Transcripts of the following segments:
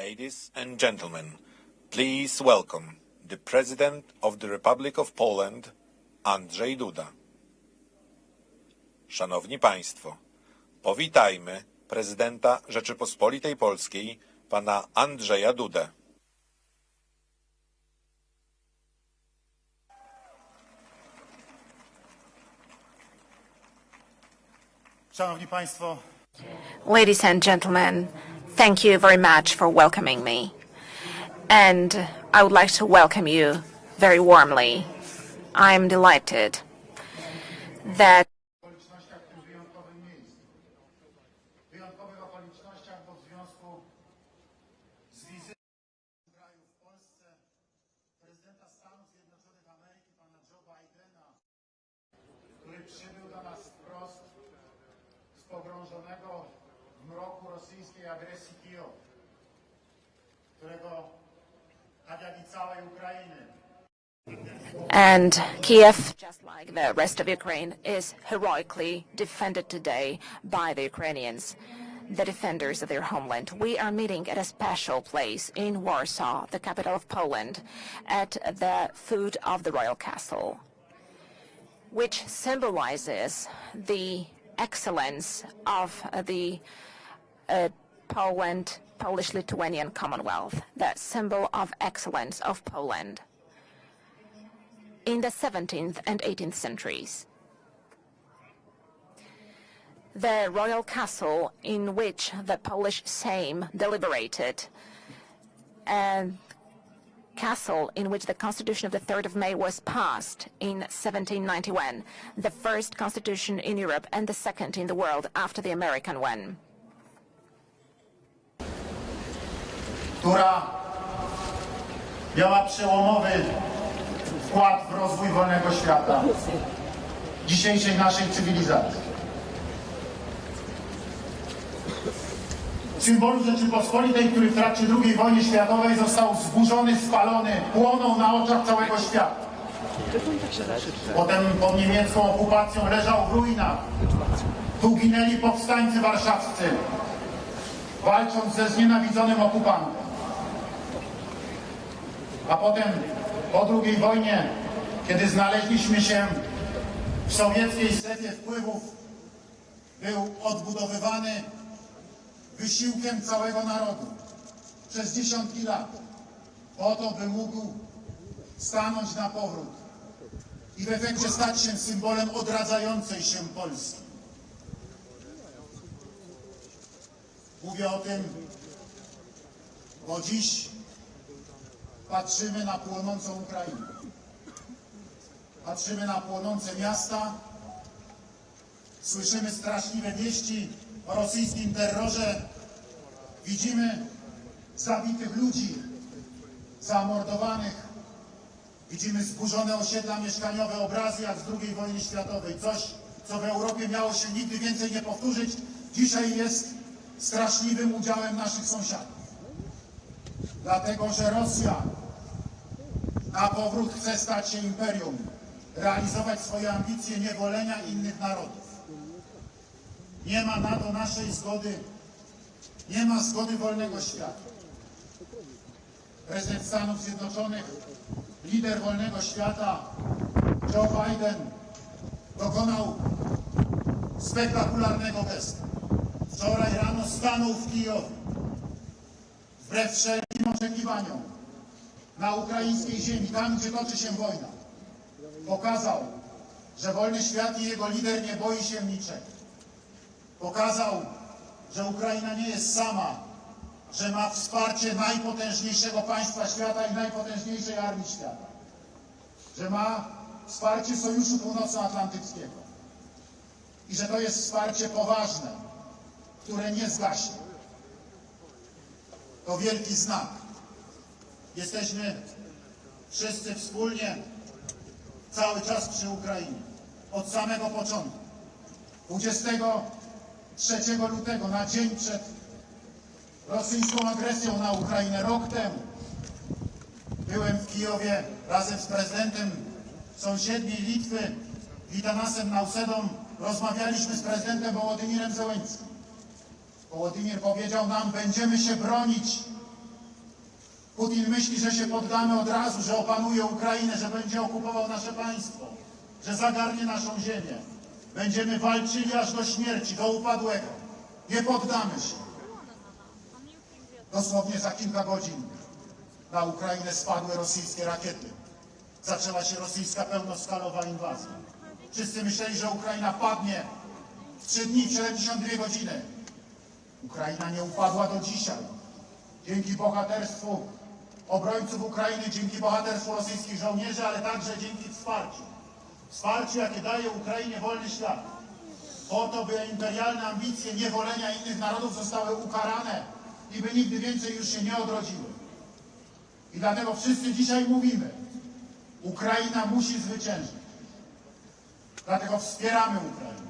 Ladies and gentlemen, please welcome the President of the Republic of Poland, Andrzej Duda. Szanowni Państwo, powitajmy prezydenta Rzeczypospolitej Polskiej, pana Andrzeja Dudę. Szanowni Państwo, Ladies and gentlemen, thank you very much for welcoming me. And I would like to welcome you very warmly. I'm delighted that okolicznościach w tym wyjątkowym miejscu. Wyjątkowych okolicznościach, bo w związku z wizytą kraju w Polsce prezydenta Stanów Zjednoczonych Ameryki, pana Joe Bidena, który przybył do nas wprost z pogrążonego w mroku rosyjskiej agresji Kijowa, którego, tak jak i całej Ukrainy, and Kiev, just like the rest of Ukraine, is heroically defended today by the Ukrainians, the defenders of their homeland. We are meeting at a special place in Warsaw, the capital of Poland, at the foot of the royal castle, which symbolizes the excellence of the Polish-Lithuanian Commonwealth, the symbol of excellence of Poland in the 17th and 18th centuries. The royal castle in which the Polish Sejm deliberated, and castle in which the Constitution of the 3rd of May was passed in 1791, the first constitution in Europe and the second in the world after the American one. która miała przełomowy wkład w rozwój wolnego świata, dzisiejszej naszej cywilizacji. Symbolu Rzeczypospolitej, który w trakcie II wojny światowej został zburzony, spalony, płonął na oczach całego świata. Potem pod niemiecką okupacją leżał w ruinach. Tu ginęli powstańcy warszawscy, walcząc ze znienawidzonym okupantem. A potem po II wojnie, kiedy znaleźliśmy się w sowieckiej strefie wpływów, był odbudowywany wysiłkiem całego narodu przez dziesiątki lat, po to, by mógł stanąć na powrót i w efekcie stać się symbolem odradzającej się Polski. Mówię o tym, bo dziś patrzymy na płonącą Ukrainę. Patrzymy na płonące miasta, słyszymy straszliwe wieści o rosyjskim terrorze, widzimy zabitych ludzi, zamordowanych, widzimy zburzone osiedla mieszkaniowe, obrazy jak z II wojny światowej. Coś, co w Europie miało się nigdy więcej nie powtórzyć, dzisiaj jest straszliwym udziałem naszych sąsiadów. Dlatego, że Rosja na powrót chce stać się imperium, realizować swoje ambicje niewolenia innych narodów. Nie ma na to naszej zgody, nie ma zgody wolnego świata. Prezydent Stanów Zjednoczonych, lider wolnego świata, Joe Biden, dokonał spektakularnego gestu. Wczoraj rano stanął w Kijowie, wbrew wszelkim oczekiwaniom, na ukraińskiej ziemi, tam gdzie toczy się wojna. Pokazał, że wolny świat i jego lider nie boi się niczego. Pokazał, że Ukraina nie jest sama, że ma wsparcie najpotężniejszego państwa świata i najpotężniejszej armii świata. Że ma wsparcie Sojuszu Północnoatlantyckiego. I że to jest wsparcie poważne, które nie zgaśnie. To wielki znak. Jesteśmy wszyscy wspólnie cały czas przy Ukrainie. Od samego początku. 23 lutego, na dzień przed rosyjską agresją na Ukrainę, rok temu, byłem w Kijowie razem z prezydentem sąsiedniej Litwy, Gitanasem Nausedą. Rozmawialiśmy z prezydentem Wołodymirem Zełenskim. Wołodymir powiedział nam: będziemy się bronić Putin myśli, że się poddamy od razu, że opanuje Ukrainę, że będzie okupował nasze państwo, że zagarnie naszą ziemię. Będziemy walczyli aż do śmierci, do upadłego. Nie poddamy się. Dosłownie za kilka godzin na Ukrainę spadły rosyjskie rakiety. Zaczęła się rosyjska pełnoskalowa inwazja. Wszyscy myśleli, że Ukraina padnie w 3 dni, w 72 godziny. Ukraina nie upadła do dzisiaj. Dzięki bohaterstwu obrońców Ukrainy, dzięki bohaterstwu rosyjskich żołnierzy, ale także dzięki wsparciu. Wsparciu, jakie daje Ukrainie wolny świat. Po to, by imperialne ambicje niewolenia innych narodów zostały ukarane i by nigdy więcej już się nie odrodziły. I dlatego wszyscy dzisiaj mówimy, Ukraina musi zwyciężyć. Dlatego wspieramy Ukrainę.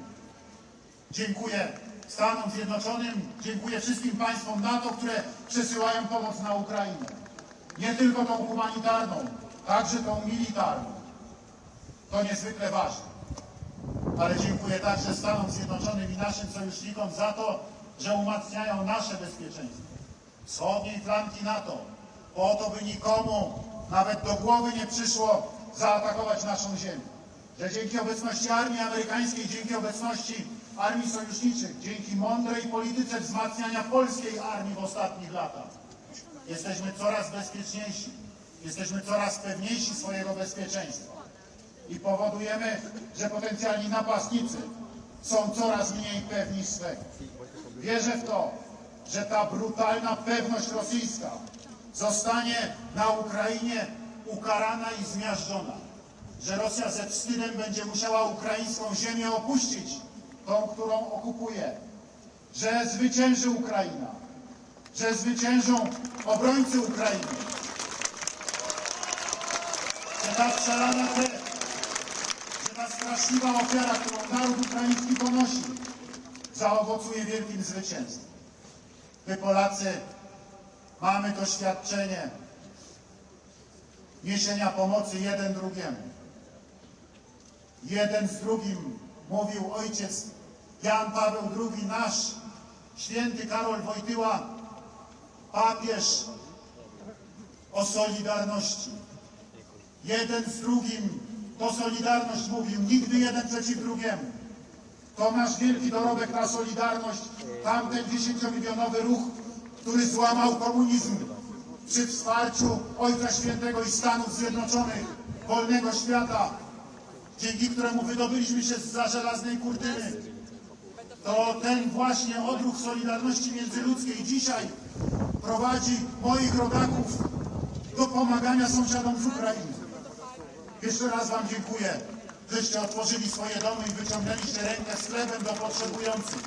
Dziękuję Stanom Zjednoczonym, dziękuję wszystkim państwom NATO, które przesyłają pomoc na Ukrainę. Nie tylko tą humanitarną, także tą militarną. To niezwykle ważne. Ale dziękuję także Stanom Zjednoczonym i naszym sojusznikom za to, że umacniają nasze bezpieczeństwo. Wschodniej flanki NATO. Po to, by nikomu nawet do głowy nie przyszło zaatakować naszą ziemię. Że dzięki obecności armii amerykańskiej, dzięki obecności armii sojuszniczych, dzięki mądrej polityce wzmacniania polskiej armii w ostatnich latach, jesteśmy coraz bezpieczniejsi, jesteśmy coraz pewniejsi swojego bezpieczeństwa i powodujemy, że potencjalni napastnicy są coraz mniej pewni swego. Wierzę w to, że ta brutalna pewność rosyjska zostanie na Ukrainie ukarana i zmiażdżona, że Rosja ze wstydem będzie musiała ukraińską ziemię opuścić, tą, którą okupuje, że zwycięży Ukraina, że zwyciężą obrońcy Ukrainy, że ta przelana krew, że ta straszliwa ofiara, którą naród ukraiński ponosi, zaowocuje wielkim zwycięstwem. My, Polacy, mamy doświadczenie niesienia pomocy jeden drugiemu. Jeden z drugim, mówił ojciec Jan Paweł II, nasz święty Karol Wojtyła, papież, o solidarności. Jeden z drugim to solidarność mówił, nigdy jeden przeciw drugiemu. To nasz wielki dorobek, ta solidarność, tamten 10-milionowy ruch, który złamał komunizm przy wsparciu Ojca Świętego i Stanów Zjednoczonych, wolnego świata, dzięki któremu wydobyliśmy się zza żelaznej kurtyny. To ten właśnie odruch solidarności międzyludzkiej dzisiaj prowadzi moich rodaków do pomagania sąsiadom z Ukrainy. Jeszcze raz wam dziękuję, żeście otworzyli swoje domy i wyciągnęliście rękę z chlebem do potrzebujących,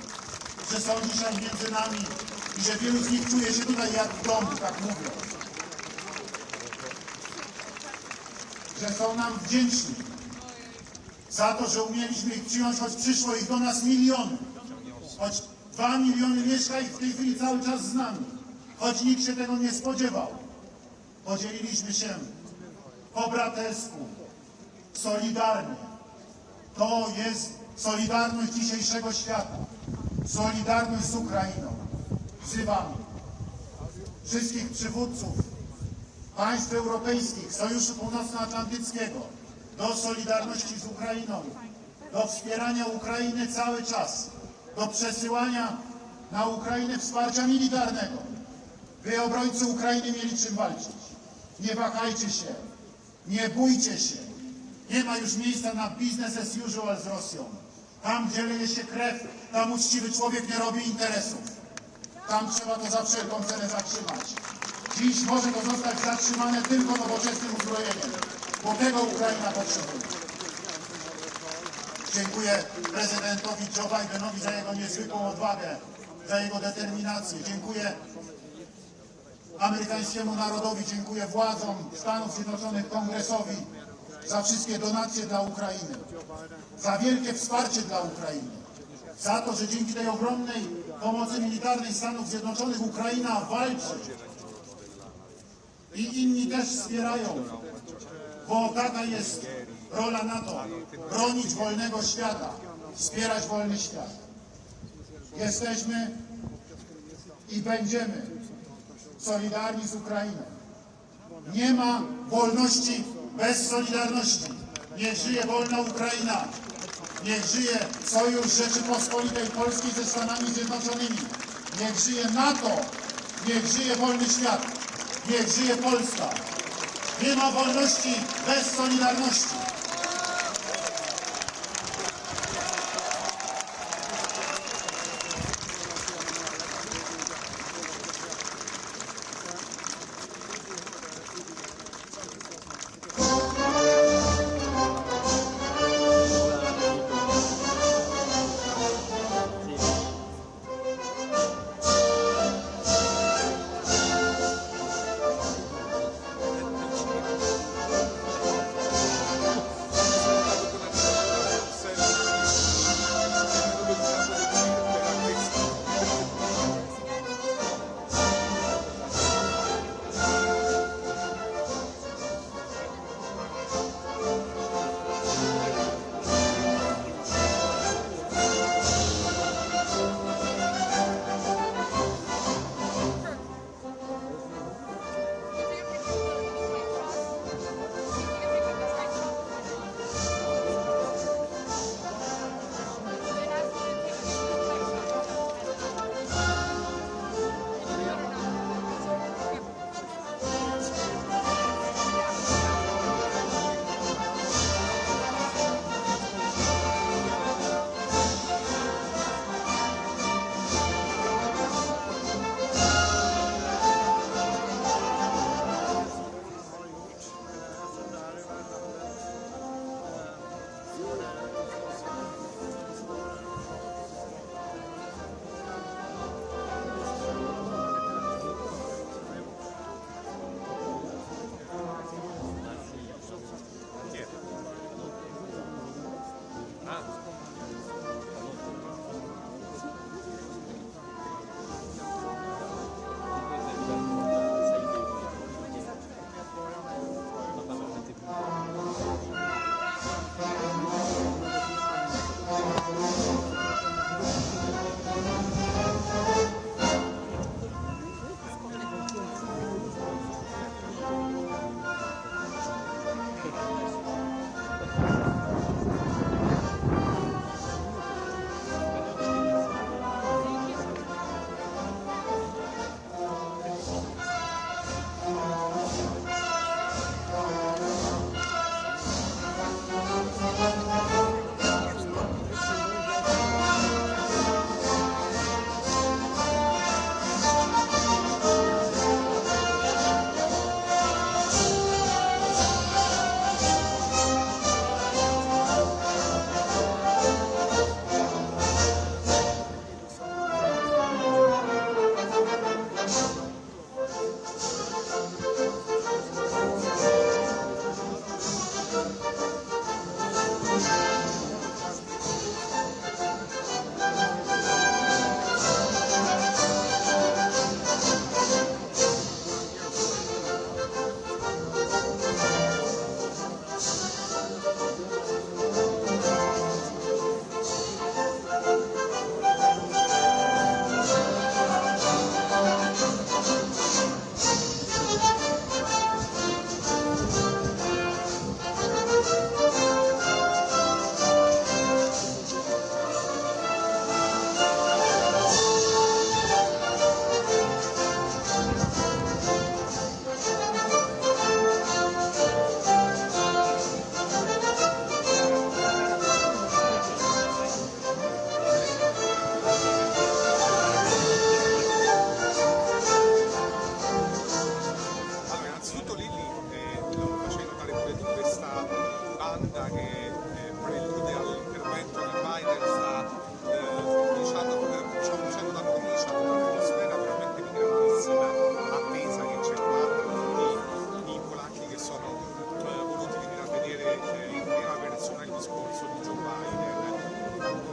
że są dzisiaj między nami i że wielu z nich czuje się tutaj jak w domu, tak mówią. Że są nam wdzięczni za to, że umieliśmy ich przyjąć, choć przyszło ich do nas miliony. Choć 2 miliony mieszka ich w tej chwili cały czas z nami. Choć nikt się tego nie spodziewał. Podzieliliśmy się po bratelsku, solidarnie. To jest solidarność dzisiejszego świata. Solidarność z Ukrainą. Wzywam wszystkich przywódców państw europejskich, Sojuszu Północnoatlantyckiego do solidarności z Ukrainą, do wspierania Ukrainy cały czas, do przesyłania na Ukrainę wsparcia militarnego, by obrońcy Ukrainy mieli czym walczyć. Nie wahajcie się, nie bójcie się. Nie ma już miejsca na business as usual z Rosją. Tam, gdzie leje się krew, tam uczciwy człowiek nie robi interesów. Tam trzeba to za wszelką cenę zatrzymać. Dziś może to zostać zatrzymane tylko nowoczesnym uzbrojeniem, bo tego Ukraina potrzebuje. Dziękuję prezydentowi Joe Bidenowi za jego niezwykłą odwagę, za jego determinację. Dziękuję amerykańskiemu narodowi, dziękuję władzom Stanów Zjednoczonych, Kongresowi za wszystkie donacje dla Ukrainy, za wielkie wsparcie dla Ukrainy, za to, że dzięki tej ogromnej pomocy militarnej Stanów Zjednoczonych Ukraina walczy i inni też wspierają, bo taka jest rola NATO, bronić wolnego świata, wspierać wolny świat. Jesteśmy i będziemy solidarni z Ukrainą. Nie ma wolności bez solidarności. Niech żyje wolna Ukraina. Niech żyje Sojusz Rzeczypospolitej Polskiej ze Stanami Zjednoczonymi. Niech żyje NATO. Niech żyje wolny świat. Niech żyje Polska. Nie ma wolności bez solidarności.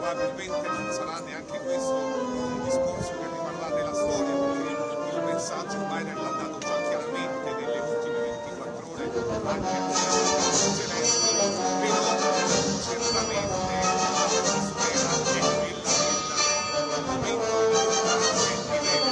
probabilmente non sarà neanche questo un discorso che riguardate la storia, perché il messaggio Biden l'ha dato già chiaramente nelle ultime 24 ore anche a Zelensky, però certamente la sfera è quella del momento importante e deve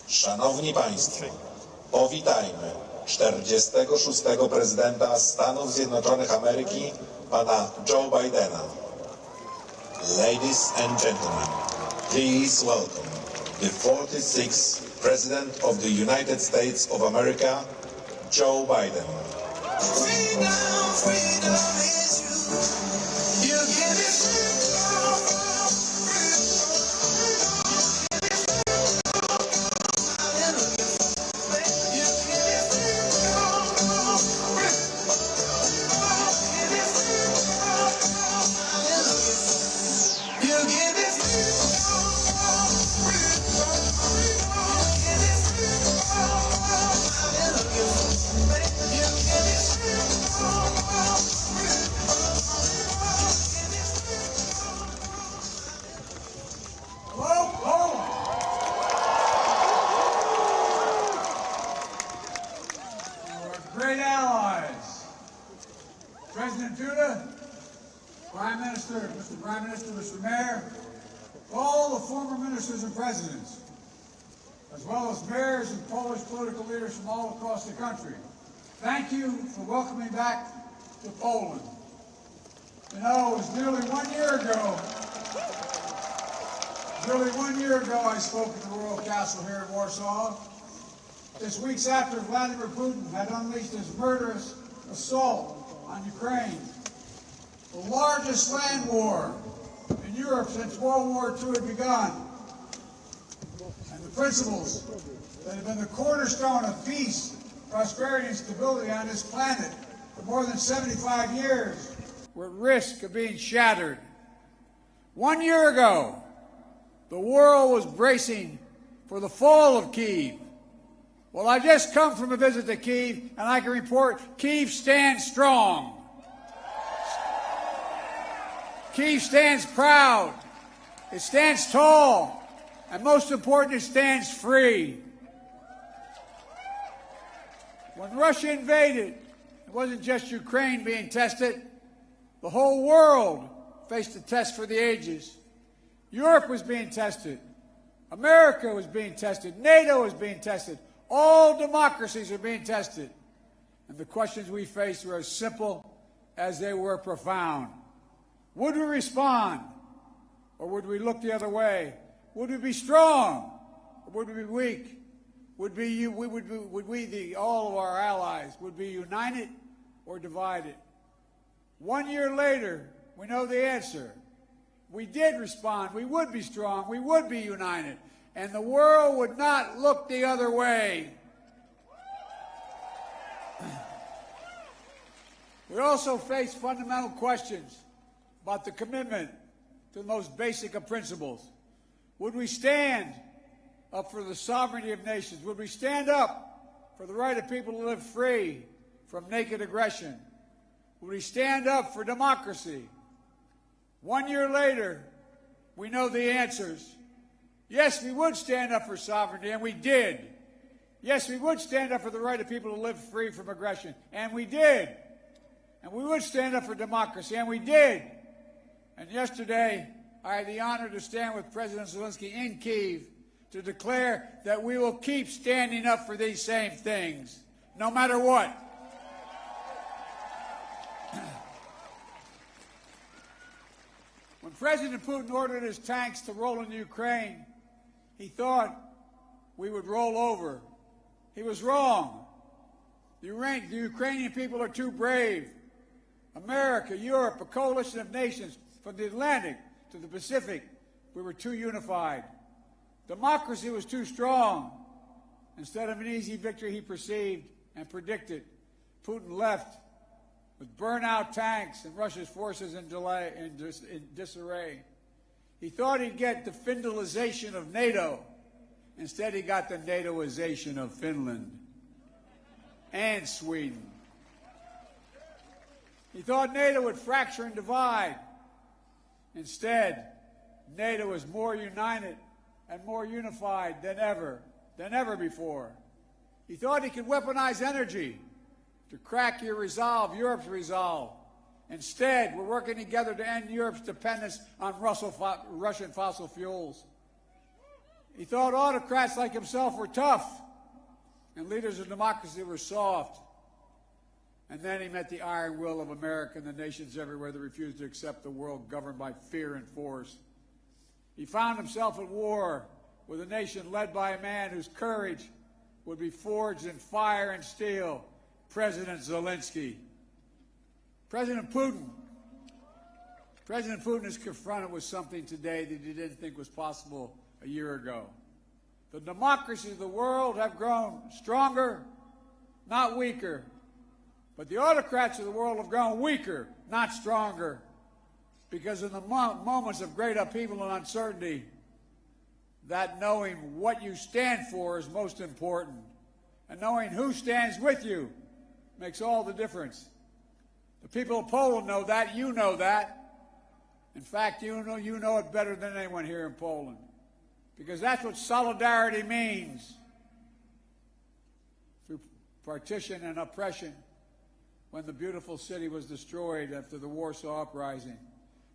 Szanowni Państwo, powitajmy 46. prezydenta Stanów Zjednoczonych Ameryki, pana Joe Bidena. Ladies and gentlemen, please welcome the 46th President of the United States of America, Joe Biden. Freedom, freedom is you. You give it great allies. President Duda, Prime Minister, Mr. Mayor, all the former ministers and presidents, as well as mayors and Polish political leaders from all across the country, thank you for welcoming back to Poland. You know, it was nearly 1 year ago. I spoke at the Royal Castle here in Warsaw. Just weeks after Vladimir Putin had unleashed his murderous assault on Ukraine, the largest land war in Europe since World War II had begun, and the principles that have been the cornerstone of peace, prosperity, and stability on this planet for more than 75 years were at risk of being shattered. 1 year ago, the world was bracing for the fall of Kyiv. Well, I just come from a visit to Kyiv, and I can report Kyiv stands strong. Kyiv stands proud. It stands tall. And most important, it stands free. When Russia invaded, it wasn't just Ukraine being tested. The whole world faced a test for the ages. Europe was being tested. America was being tested. NATO was being tested. All democracies are being tested. And the questions we faced were as simple as they were profound. Would we respond, or would we look the other way? Would we be strong, or would we be weak? Would we, all of our allies, would be united or divided? 1 year later, we know the answer. We did respond. We would be strong. We would be united. And the world would not look the other way. We also face fundamental questions about the commitment to the most basic of principles. Would we stand up for the sovereignty of nations? Would we stand up for the right of people to live free from naked aggression? Would we stand up for democracy? 1 year later, we know the answers. Yes, we would stand up for sovereignty, and we did. Yes, we would stand up for the right of people to live free from aggression, and we did. And we would stand up for democracy, and we did. And yesterday, I had the honor to stand with President Zelensky in Kyiv to declare that we will keep standing up for these same things, no matter what. When President Putin ordered his tanks to roll into Ukraine, he thought we would roll over. He was wrong. The Ukrainian people are too brave. America, Europe, a coalition of nations from the Atlantic to the Pacific, we were too unified. Democracy was too strong. Instead of an easy victory he perceived and predicted, Putin left with burnt-out tanks and Russia's forces in disarray. He thought he'd get the Finlandization of NATO. Instead, he got the NATOization of Finland and Sweden. He thought NATO would fracture and divide. Instead, NATO is more united and more unified than ever before. He thought he could weaponize energy to crack your resolve, Europe's resolve. Instead, we're working together to end Europe's dependence on Russian fossil fuels. He thought autocrats like himself were tough and leaders of democracy were soft. And then he met the iron will of America and the nations everywhere that refused to accept the world governed by fear and force. He found himself at war with a nation led by a man whose courage would be forged in fire and steel, President Zelensky. President Putin is confronted with something today that he didn't think was possible a year ago. The democracies of the world have grown stronger, not weaker. But the autocrats of the world have grown weaker, not stronger. Because in the moments of great upheaval and uncertainty, that knowing what you stand for is most important. And knowing who stands with you makes all the difference. The people of Poland know that. You know that. In fact, you know it better than anyone here in Poland. Because that's what solidarity means. Through partition and oppression, when the beautiful city was destroyed after the Warsaw Uprising,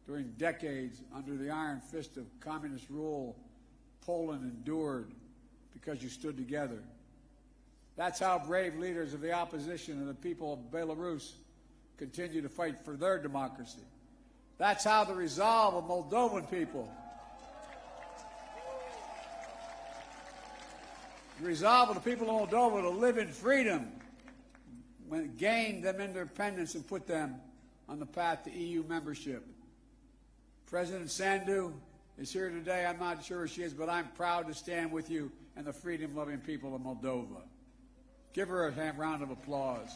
during decades under the iron fist of communist rule, Poland endured because you stood together. That's how brave leaders of the opposition and the people of Belarus continue to fight for their democracy. That's how the resolve of Moldovan people, the resolve of the people of Moldova to live in freedom, gained them independence and put them on the path to EU membership. President Sandu is here today. I'm not sure where she is, but I'm proud to stand with you and the freedom-loving people of Moldova. Give her a round of applause.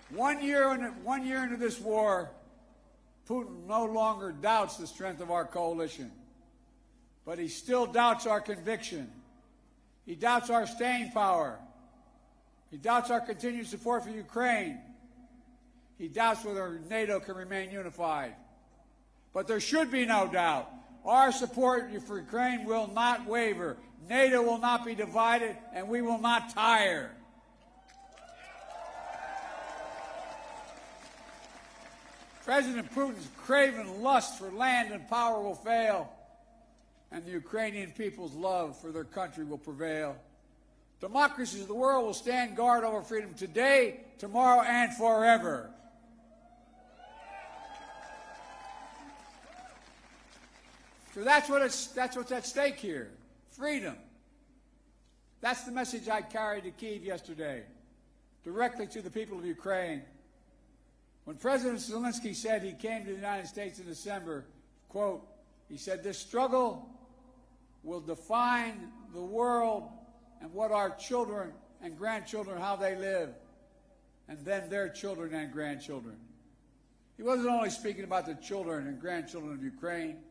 1 year into this war, Putin no longer doubts the strength of our coalition, but he still doubts our conviction. He doubts our staying power. He doubts our continued support for Ukraine. He doubts whether NATO can remain unified. But there should be no doubt. Our support for Ukraine will not waver. NATO will not be divided, and we will not tire. President Putin's craven lust for land and power will fail, and the Ukrainian people's love for their country will prevail. Democracies of the world will stand guard over freedom today, tomorrow, and forever. So that's what's at stake here. Freedom. That's the message I carried to Kyiv yesterday, directly to the people of Ukraine. When President Zelensky said he came to the United States in December, quote, he said, "This struggle will define the world and what our children and grandchildren, how they live, and then their children and grandchildren." He wasn't only speaking about the children and grandchildren of Ukraine.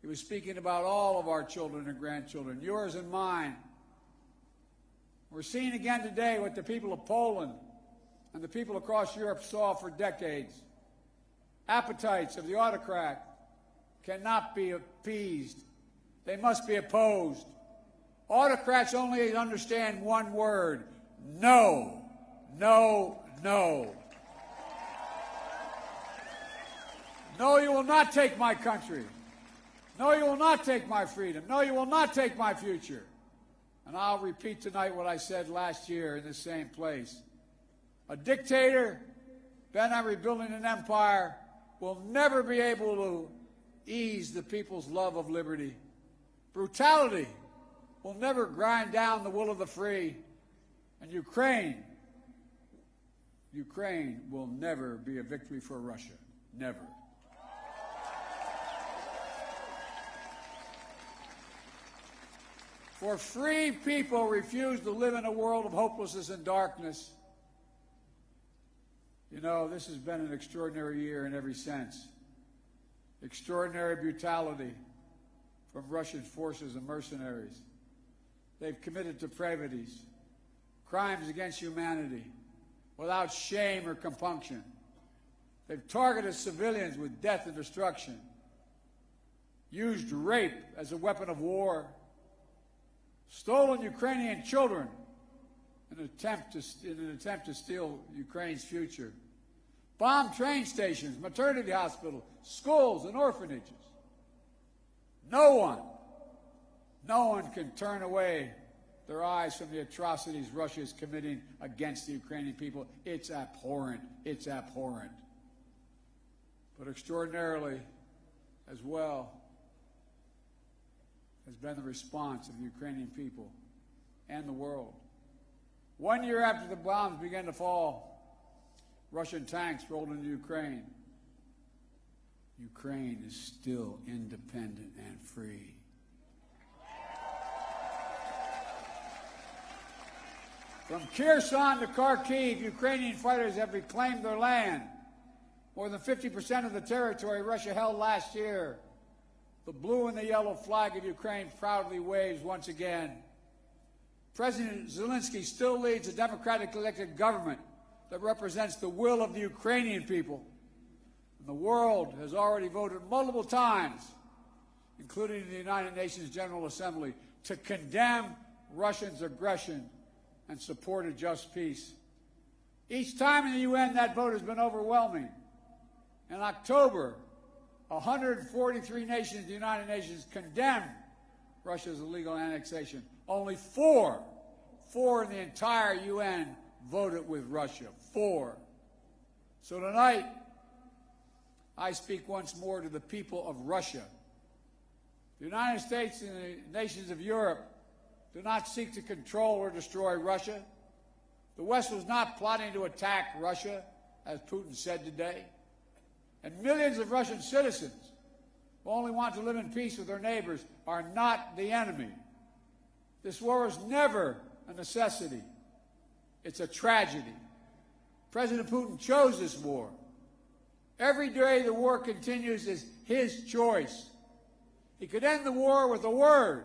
He was speaking about all of our children and grandchildren, yours and mine. We're seeing again today what the people of Poland and the people across Europe saw for decades. Appetites of the autocrat cannot be appeased. They must be opposed. Autocrats only understand one word: no, no, no. No, you will not take my country. No, you will not take my freedom. No, you will not take my future. And I'll repeat tonight what I said last year in this same place. A dictator bent on rebuilding an empire will never be able to ease the people's love of liberty. Brutality will never grind down the will of the free. And Ukraine will never be a victory for Russia. Never. For free people refuse to live in a world of hopelessness and darkness. You know, this has been an extraordinary year in every sense. Extraordinary brutality from Russian forces and mercenaries. They've committed depravities, crimes against humanity, without shame or compunction. They've targeted civilians with death and destruction, used rape as a weapon of war, stolen Ukrainian children in an attempt to steal Ukraine's future, bombed train stations, maternity hospitals, schools, and orphanages. No one can turn away their eyes from the atrocities Russia is committing against the Ukrainian people. It's abhorrent. It's abhorrent. But extraordinarily, as well, has been the response of the Ukrainian people and the world. 1 year after the bombs began to fall, Russian tanks rolled into Ukraine. Ukraine is still independent and free. From Kherson to Kharkiv, Ukrainian fighters have reclaimed their land. More than 50% of the territory Russia held last year. The blue and the yellow flag of Ukraine proudly waves once again. President Zelensky still leads a democratically elected government that represents the will of the Ukrainian people. And the world has already voted multiple times, including the United Nations General Assembly, to condemn Russia's aggression and support a just peace. Each time in the UN, that vote has been overwhelming. In October, 143 nations in the United Nations condemned Russia's illegal annexation. Only four in the entire UN voted with Russia. 4. So tonight, I speak once more to the people of Russia. The United States and the nations of Europe do not seek to control or destroy Russia. The West was not plotting to attack Russia, as Putin said today. And millions of Russian citizens who only want to live in peace with their neighbors are not the enemy. This war is never a necessity. It's a tragedy. President Putin chose this war. Every day the war continues is his choice. He could end the war with a word.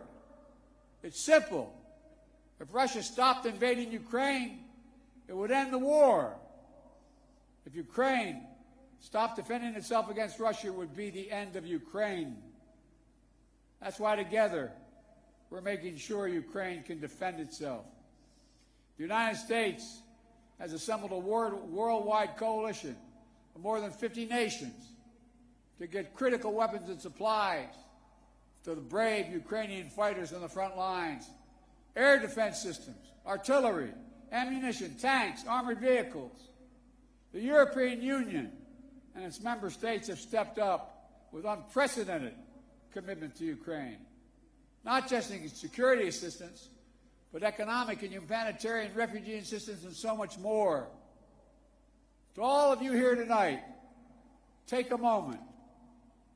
It's simple. If Russia stopped invading Ukraine, it would end the war. If Ukraine stopped defending itself against Russia, it would be the end of Ukraine. That's why together we're making sure Ukraine can defend itself. The United States has assembled a worldwide coalition of more than 50 nations to get critical weapons and supplies to the brave Ukrainian fighters on the front lines. Air defense systems, artillery, ammunition, tanks, armored vehicles. The European Union and its member states have stepped up with unprecedented commitment to Ukraine. Not just in security assistance, but economic and humanitarian refugee assistance and so much more. To all of you here tonight, take a moment,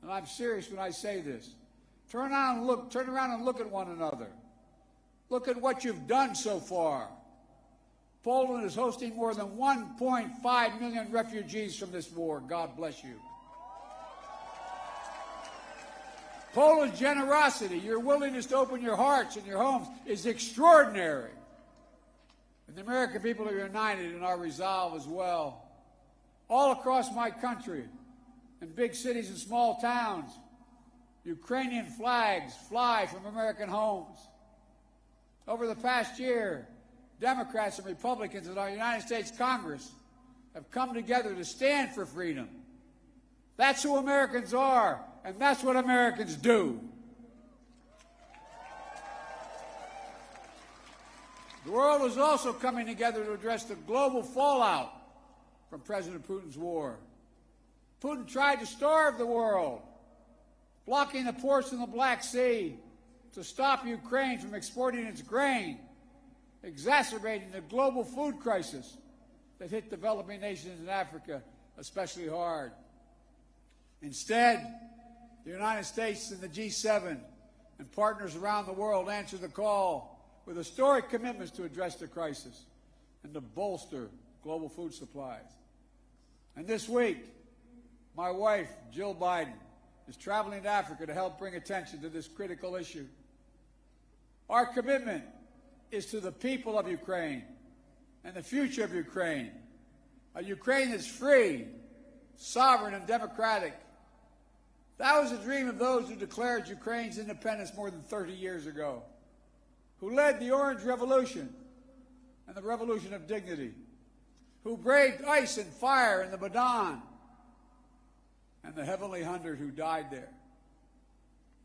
and I'm serious when I say this. Turn around and look at one another. Look at what you've done so far. Poland is hosting more than 1.5 million refugees from this war. God bless you. Poland's generosity, your willingness to open your hearts and your homes is extraordinary. And the American people are united in our resolve as well. All across my country, in big cities and small towns, Ukrainian flags fly from American homes. Over the past year, Democrats and Republicans in our United States Congress have come together to stand for freedom. That's who Americans are, and that's what Americans do. The world is also coming together to address the global fallout from President Putin's war. Putin tried to starve the world, blocking the ports in the Black Sea to stop Ukraine from exporting its grain, exacerbating the global food crisis that hit developing nations in Africa especially hard. Instead, the United States and the G7 and partners around the world answered the call with historic commitments to address the crisis and to bolster global food supplies. And this week, my wife, Jill Biden, is traveling to Africa to help bring attention to this critical issue. Our commitment is to the people of Ukraine and the future of Ukraine, a Ukraine that's free, sovereign, and democratic. That was the dream of those who declared Ukraine's independence more than 30 years ago. who led the Orange Revolution and the Revolution of Dignity, who braved ice and fire in the Maidan, and the Heavenly 100 who died there,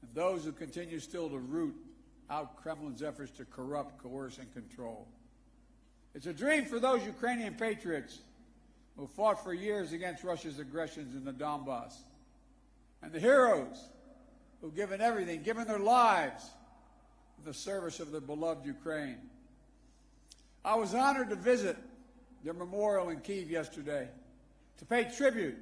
and those who continue still to root out Kremlin's efforts to corrupt, coerce, and control. It's a dream for those Ukrainian patriots who fought for years against Russia's aggressions in the Donbass, and the heroes who've given everything, given their lives in the service of their beloved Ukraine. I was honored to visit their memorial in Kyiv yesterday, to pay tribute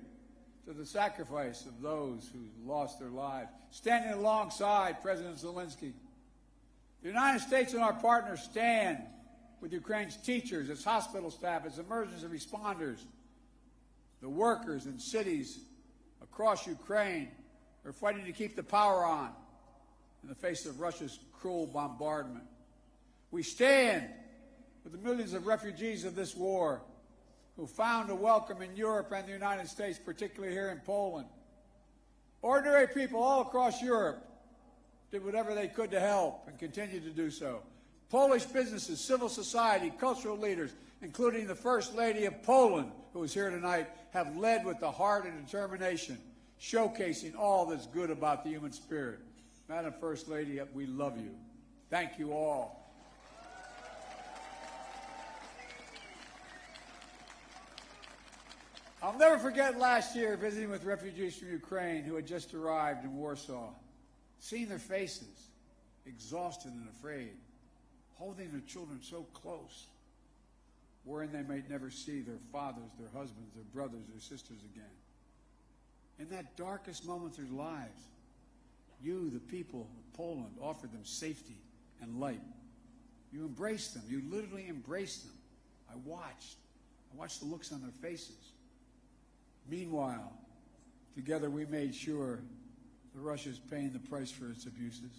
to the sacrifice of those who lost their lives, standing alongside President Zelensky. The United States and our partners stand with Ukraine's teachers, its hospital staff, its emergency responders, the workers in cities across Ukraine who are fighting to keep the power on in the face of Russia's cruel bombardment. We stand with the millions of refugees of this war who found a welcome in Europe and the United States, particularly here in Poland. Ordinary people all across Europe did whatever they could to help and continue to do so. Polish businesses, civil society, cultural leaders, including the First Lady of Poland, who is here tonight, have led with the heart and determination, showcasing all that's good about the human spirit. Madam First Lady, we love you. Thank you all. I'll never forget last year visiting with refugees from Ukraine who had just arrived in Warsaw, seeing their faces, exhausted and afraid, holding their children so close, worrying they might never see their fathers, their husbands, their brothers, their sisters again. In that darkest moment of their lives, you, the people of Poland, offered them safety and light. You embraced them. You literally embraced them. I watched the looks on their faces. Meanwhile, together we made sure that Russia is paying the price for its abuses.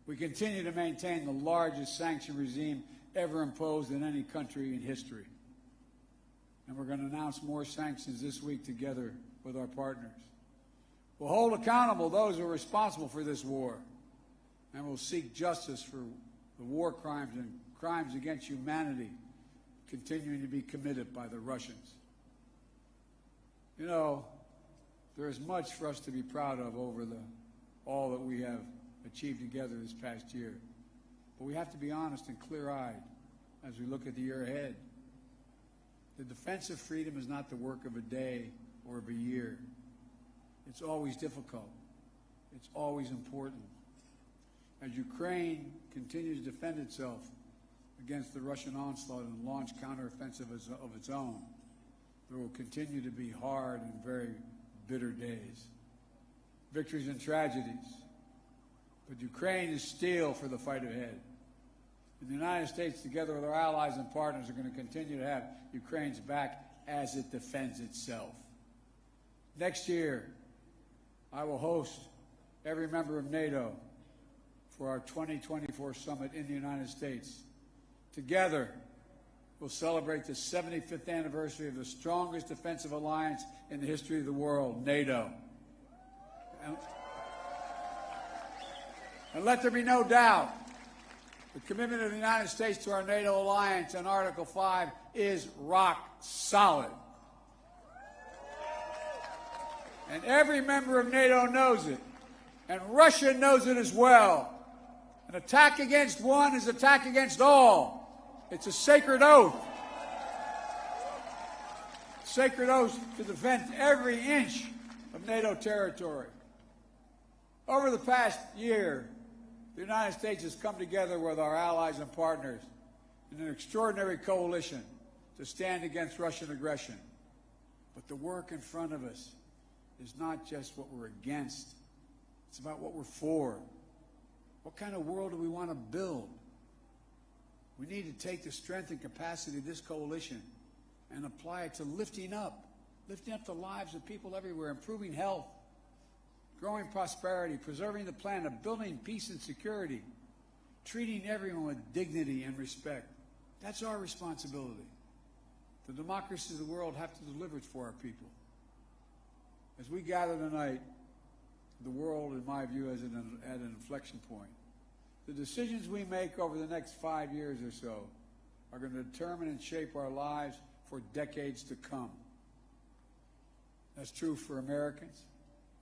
We continue to maintain the largest sanction regime ever imposed in any country in history. And we're going to announce more sanctions this week together with our partners. We'll hold accountable those who are responsible for this war, and we'll seek justice for the war crimes and crimes against humanity continuing to be committed by the Russians. You know, there is much for us to be proud of over all that we have achieved together this past year. But we have to be honest and clear-eyed as we look at the year ahead. The defense of freedom is not the work of a day or of a year. It's always difficult. It's always important. As Ukraine continues to defend itself against the Russian onslaught and launch counteroffensive of its own, there will continue to be hard and very bitter days, victories and tragedies. But Ukraine is steel for the fight ahead. And the United States, together with our allies and partners, are going to continue to have Ukraine's back as it defends itself. Next year, I will host every member of NATO for our 2024 summit in the United States. Together, we'll celebrate the 75th anniversary of the strongest defensive alliance in the history of the world, NATO. And let there be no doubt, the commitment of the United States to our NATO alliance and Article 5 is rock solid. And every member of NATO knows it, and Russia knows it as well. An attack against one is an attack against all. It's a sacred oath. Sacred oath to defend every inch of NATO territory. Over the past year, the United States has come together with our allies and partners in an extraordinary coalition to stand against Russian aggression. But the work in front of us is not just what we're against. It's about what we're for. What kind of world do we want to build? We need to take the strength and capacity of this coalition and apply it to lifting up the lives of people everywhere, improving health, growing prosperity, preserving the planet, building peace and security, treating everyone with dignity and respect. That's our responsibility. The democracies of the world have to deliver it for our people. As we gather tonight, the world, in my view, is at an inflection point. The decisions we make over the next 5 years or so are going to determine and shape our lives for decades to come. That's true for Americans.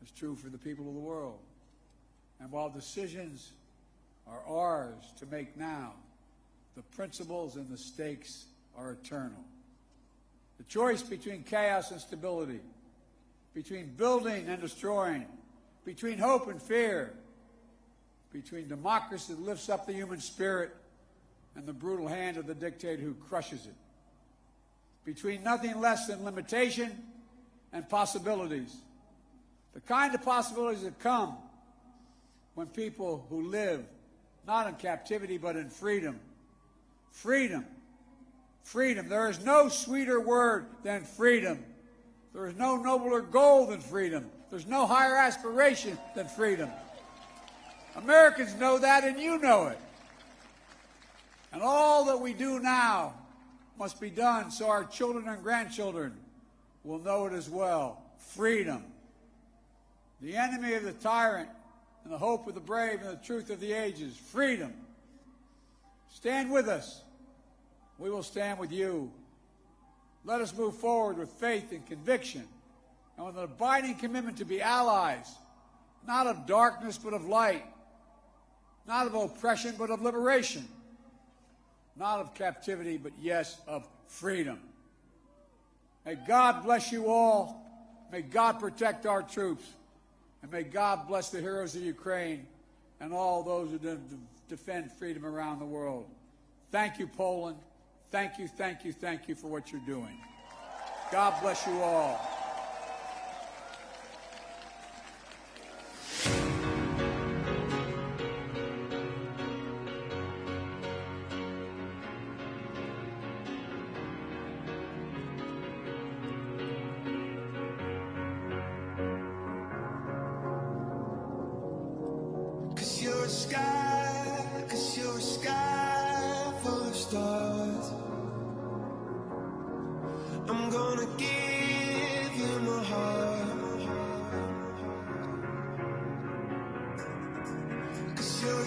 That's true for the people of the world. And while decisions are ours to make now, the principles and the stakes are eternal. The choice between chaos and stability, between building and destroying, between hope and fear, between democracy that lifts up the human spirit and the brutal hand of the dictator who crushes it, between nothing less than limitation and possibilities, the kind of possibilities that come when people who live not in captivity but in freedom. Freedom. Freedom. There is no sweeter word than freedom. There is no nobler goal than freedom. There's no higher aspiration than freedom. Americans know that, and you know it. And all that we do now must be done so our children and grandchildren will know it as well. Freedom. The enemy of the tyrant and the hope of the brave and the truth of the ages. Freedom. Stand with us. We will stand with you. Let us move forward with faith and conviction and with an abiding commitment to be allies, not of darkness but of light, not of oppression but of liberation, not of captivity but, yes, of freedom. May God bless you all. May God protect our troops. And may God bless the heroes of Ukraine and all those who defend freedom around the world. Thank you, Poland. Thank you, thank you, thank you for what you're doing. God bless you all. Cause you're a sky full of stars. I'm gonna give you my heart. Cause you're a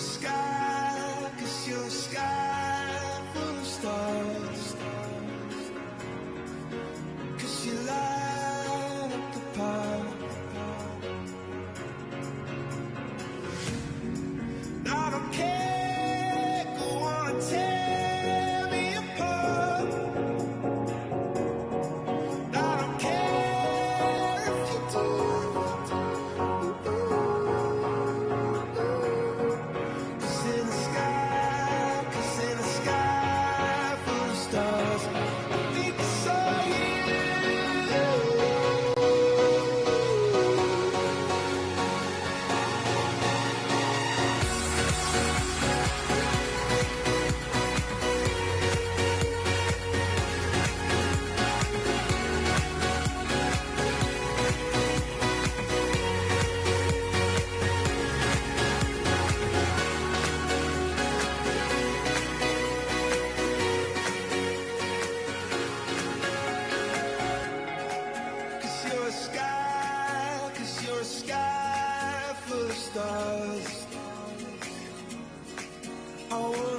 sky full of stars. Cause you light up the path. I don't care, go on and tear me apart. I don't care if you do. 'Cause in the sky full of stars, I think I saw you. Cause you're a sky full of stars. I want